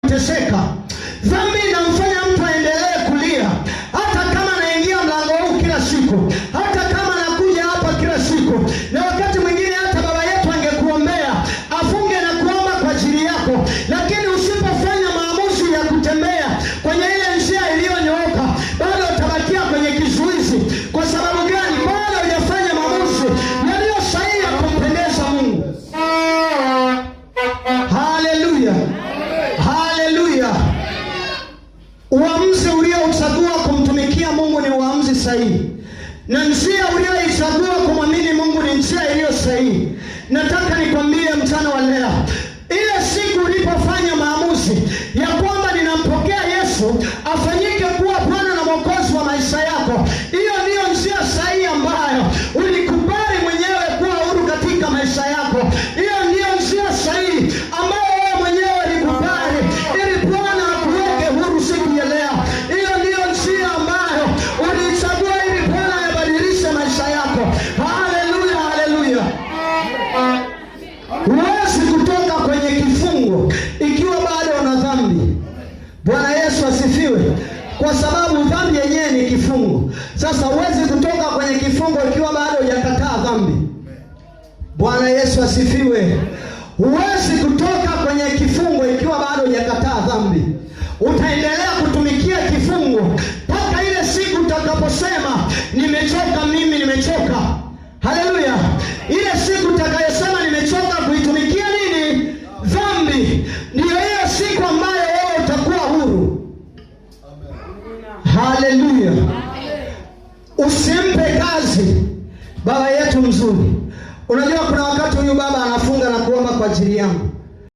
teseka. Dhambi inamfanya mtu aendelee kulia, hata kama anaingia mlango huu kila siku, hata kama anakuja hapa kila siku. Na wakati mwingine hata baba yetu angekuombea, afunge na kuomba kwa ajili yako, lakini usipofanya maamuzi ya kutembea kwenye ile njia iliyonyooka, bado utabakia kwenye kizuizi. Kwa sababu gani? Bado hujafanya maamuzi yaliyo sahihi ya kumpendeza Mungu. Haleluya, haleluya. Uamuzi uliochagua kumtumikia Mungu ni uamuzi sahihi, na njia ulioichagua kumwamini Mungu ni njia iliyo sahihi. Nataka nikwambie mchana wa leo, ile siku ulipofanya maamuzi ya kwamba ninampokea Yesu afanyike kuwa Bwana na Mwokozi wa maisha yako, hiyo ndiyo njia sahihi ambayo ulikubali mwenyewe kuwa huru katika maisha yako. Hiyo ndiyo njia sahihi ambayo wewe mwenyewe ulikubali ili Bwana akuweke huru siku ya leo. Hiyo ndiyo njia ambayo ulichagua ili Bwana abadilishe maisha yako. Haleluya, haleluya. Huwezi kutoka kwenye kifungo ikiwa bado una dhambi. Bwana Yesu asifiwe. Kwa sababu dhambi yenyewe ni kifungo. Sasa huwezi kutoka kwenye kifungo ikiwa bado hujakataa dhambi. Bwana Yesu asifiwe. Huwezi kutoka kwenye kifungo ikiwa bado hujakataa dhambi. Utaendelea kutumikia kifungo mpaka ile siku utakaposema nimechoka, mimi nimechoka. Haleluya. Ile siku utakayosema nimechoka kuitumikia nini? Dhambi. Ndiyo hiyo siku ambayo wewe utakuwa huru. Haleluya. Usimpe kazi baba yetu mzuri. Unajua kuna wakati huyu baba anafunga na kuomba kwa ajili yangu.